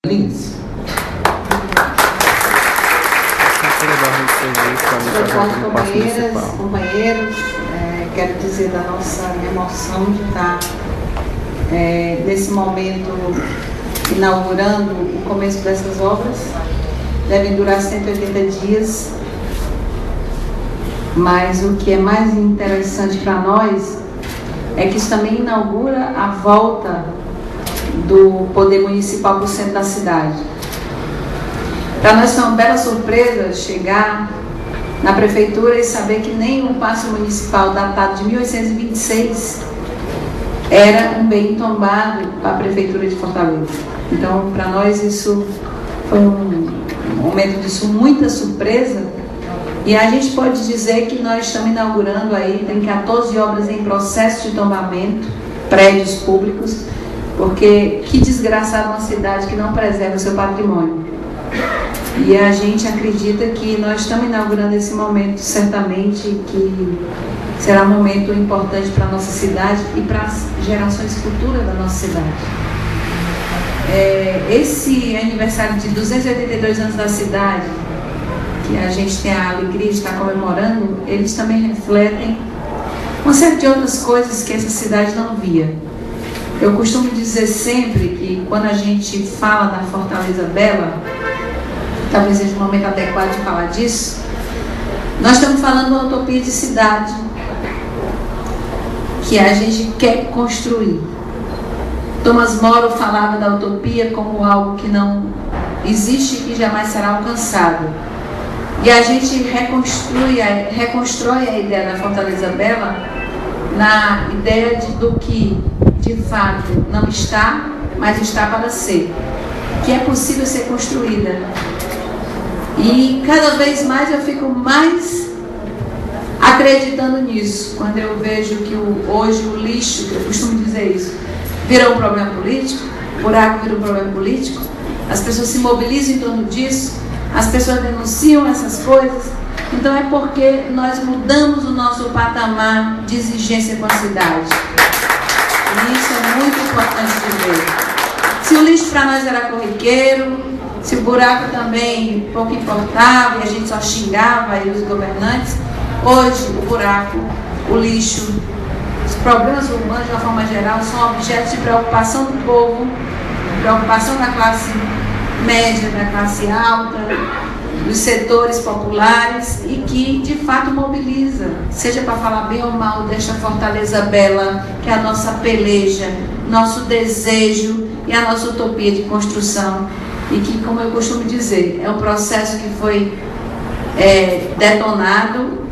Lins. Companheiros, quero dizer da nossa emoção de estar nesse momento inaugurando o começo dessas obras. Devem durar 180 dias, mas o que é mais interessante para nós é que isso também inaugura a volta do poder municipal para o centro da cidade. Para nós foi uma bela surpresa chegar na prefeitura e saber que nem o Paço Municipal datado de 1826 era um bem tombado para a prefeitura de Fortaleza. Então, para nós isso foi um momento de muita surpresa, e a gente pode dizer que nós estamos inaugurando aí, tem 14 obras em processo de tombamento, prédios públicos, porque que desgraçado uma cidade que não preserva o seu patrimônio. E a gente acredita que nós estamos inaugurando esse momento, certamente, que será um momento importante para a nossa cidade e para as gerações futuras da nossa cidade. Esse aniversário de 282 anos da cidade, que a gente tem a alegria de estar comemorando, eles também refletem uma série de outras coisas que essa cidade não via. Eu costumo dizer sempre que quando a gente fala da Fortaleza Bela, talvez seja o momento adequado de falar disso, nós estamos falando de uma utopia de cidade que a gente quer construir. Thomas More falava da utopia como algo que não existe e que jamais será alcançado. E a gente reconstrói a ideia da Fortaleza Bela na ideia do que de fato não está, mas está para ser, que é possível ser construída. E cada vez mais eu fico mais acreditando nisso, quando eu vejo que hoje o lixo, eu costumo dizer isso, virou um problema político, o buraco virou um problema político, as pessoas se mobilizam em torno disso, as pessoas denunciam essas coisas. Então é porque nós mudamos o nosso patamar de exigência com a cidade. E isso é muito importante de ver. Se o lixo para nós era corriqueiro, se o buraco também pouco importava e a gente só xingava aí os governantes, hoje o buraco, o lixo, os problemas urbanos de uma forma geral são objetos de preocupação do povo, preocupação da classe média, da classe alta, dos setores populares, e que de fato mobiliza, seja para falar bem ou mal desta Fortaleza Bela, que é a nossa peleja, nosso desejo e a nossa utopia de construção, e que, como eu costumo dizer, é um processo que foi detonado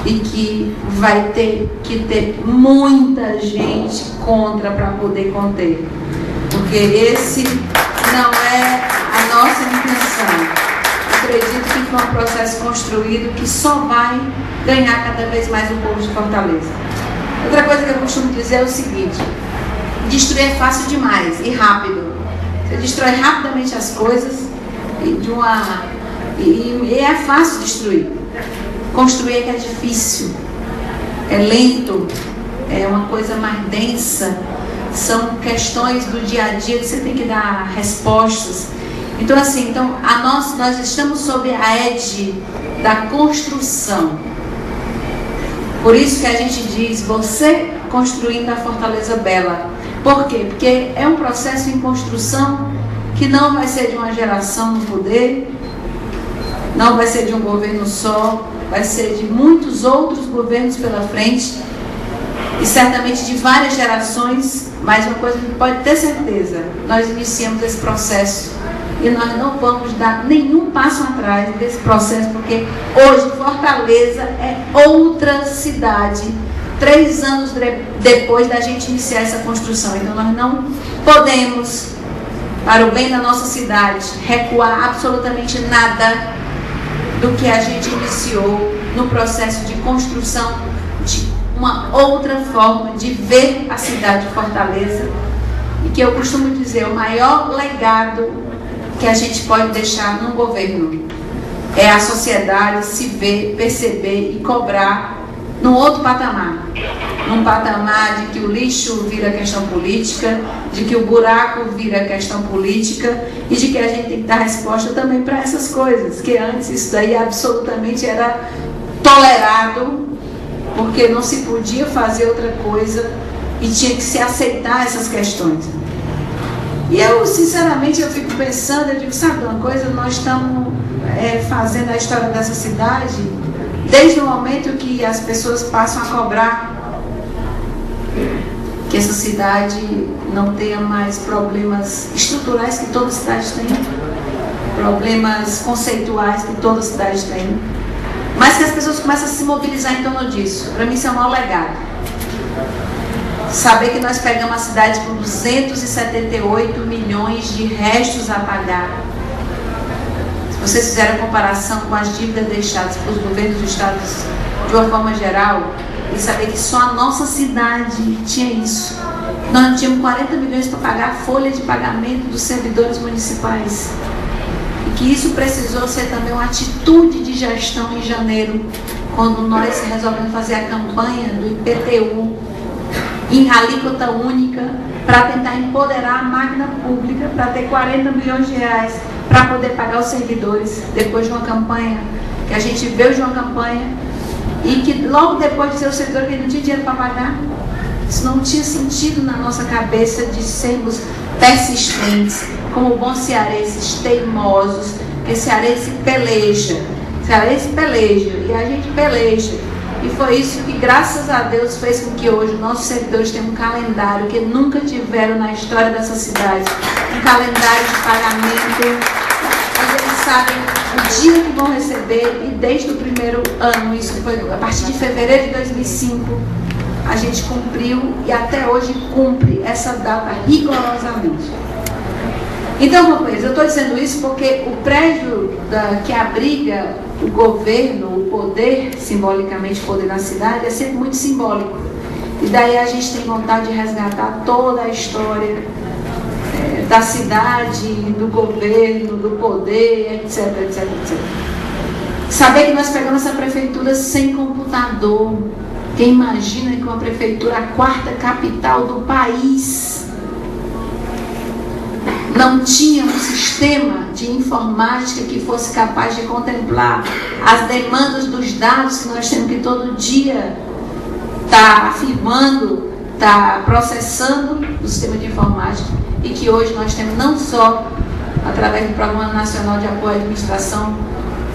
e que vai ter que ter muita gente contra para poder conter, porque esse não é a nossa intenção. Acredito que foi um processo construído que só vai ganhar cada vez mais o povo de Fortaleza. Outra coisa que eu costumo dizer é o seguinte: destruir é fácil demais e rápido. Você destrói rapidamente as coisas e é fácil destruir. Construir é que é difícil, é lento, é uma coisa mais densa, são questões do dia a dia que você tem que dar respostas. Então assim, nós estamos sob a égide da construção. Por isso que a gente diz, você construindo a Fortaleza Bela. Por quê? Porque é um processo em construção que não vai ser de uma geração no poder, não vai ser de um governo só, vai ser de muitos outros governos pela frente, e certamente de várias gerações, mas uma coisa que pode ter certeza, nós iniciamos esse processo e nós não vamos dar nenhum passo atrás desse processo, porque hoje Fortaleza é outra cidade, 3 anos depois da gente iniciar essa construção. Então nós não podemos, para o bem da nossa cidade, recuar absolutamente nada do que a gente iniciou no processo de construção de uma outra forma de ver a cidade de Fortaleza, e que eu costumo dizer, o maior legado que a gente pode deixar num governo é a sociedade se ver, perceber e cobrar num outro patamar. Num patamar de que o lixo vira questão política, de que o buraco vira questão política e de que a gente tem que dar resposta também para essas coisas, que antes isso daí absolutamente era tolerado, porque não se podia fazer outra coisa e tinha que se aceitar essas questões. E eu, sinceramente, eu fico pensando, eu digo, sabe uma coisa, nós estamos fazendo a história dessa cidade desde o momento que as pessoas passam a cobrar que essa cidade não tenha mais problemas estruturais que todas as cidades têm, problemas conceituais que todas as cidades têm, mas que as pessoas começam a se mobilizar em torno disso. Para mim isso é um mau legado. Saber que nós pegamos a cidade com 278 milhões de restos a pagar. Se vocês fizerem a comparação com as dívidas deixadas pelos governos dos estados de uma forma geral, e saber que só a nossa cidade tinha isso. Nós tínhamos 40 milhões para pagar a folha de pagamento dos servidores municipais. E que isso precisou ser também uma atitude de gestão em janeiro, quando nós resolvemos fazer a campanha do IPTU em alíquota única, para tentar empoderar a máquina pública, para ter 40 milhões de reais para poder pagar os servidores, depois de uma campanha, que a gente veio de uma campanha, e que logo depois de ser o servidor que não tinha dinheiro para pagar. Isso não tinha sentido na nossa cabeça de sermos persistentes, como bons cearenses, teimosos, porque cearense peleja, e a gente peleja. E foi isso que, graças a Deus, fez com que hoje nossos servidores tenham um calendário que nunca tiveram na história dessa cidade, um calendário de pagamento, onde eles sabem o dia que vão receber, e desde o primeiro ano, isso foi a partir de fevereiro de 2005, a gente cumpriu e até hoje cumpre essa data rigorosamente. Então, companheiros, eu estou dizendo isso porque o prédio que abriga o governo, o poder, simbolicamente o poder na cidade, é sempre muito simbólico. E daí a gente tem vontade de resgatar toda a história da cidade, do governo, do poder, etc, etc, etc. Saber que nós pegamos essa prefeitura sem computador. Quem imagina que uma prefeitura, a quarta capital do país, não tinha um sistema de informática que fosse capaz de contemplar as demandas dos dados que nós temos que todo dia estar afirmando, estar processando o sistema de informática, e que hoje nós temos não só através do Programa Nacional de Apoio à Administração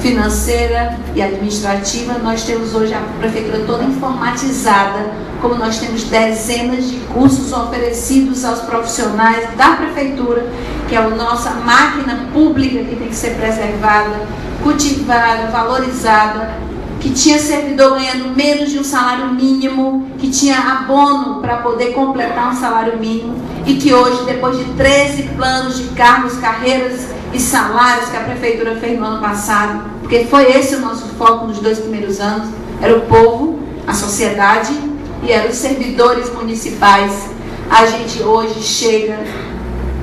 Financeira e Administrativa, nós temos hoje a prefeitura toda informatizada, como nós temos dezenas de cursos oferecidos aos profissionais da prefeitura, que é a nossa máquina pública que tem que ser preservada, cultivada, valorizada, que tinha servidor ganhando menos de um salário mínimo, que tinha abono para poder completar um salário mínimo, e que hoje, depois de 13 planos de cargos, carreiras e salários que a prefeitura fez no ano passado, porque foi esse o nosso foco nos 2 primeiros anos, era o povo, a sociedade e eram os servidores municipais. A gente hoje chega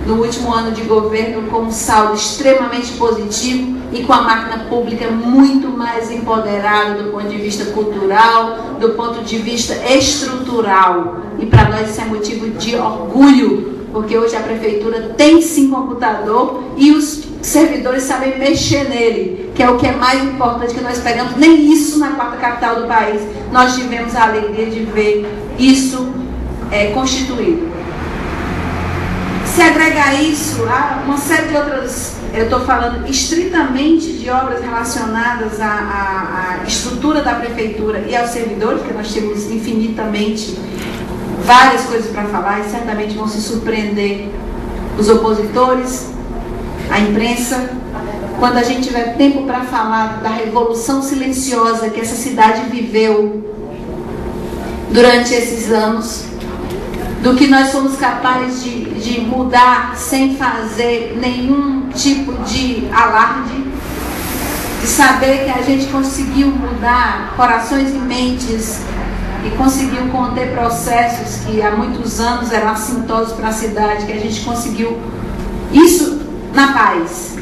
no último ano de governo com um saldo extremamente positivo e com a máquina pública muito mais empoderada do ponto de vista cultural, do ponto de vista estrutural. E para nós isso é motivo de orgulho, porque hoje a prefeitura tem sim computador e os servidores sabem mexer nele, que é o que é mais importante, que nós pegamos. Nem isso na quarta capital do país nós tivemos a alegria de ver isso constituído. Se agregar isso a uma série de outras, eu estou falando estritamente de obras relacionadas à estrutura da prefeitura e aos servidores, porque nós temos infinitamente várias coisas para falar e certamente vão se surpreender os opositores, a imprensa, quando a gente tiver tempo para falar da revolução silenciosa que essa cidade viveu durante esses anos, do que nós somos capazes de mudar sem fazer nenhum tipo de alarde, de saber que a gente conseguiu mudar corações e mentes e conseguiu conter processos que há muitos anos eram assintosos para a cidade, que a gente conseguiu isso na paz.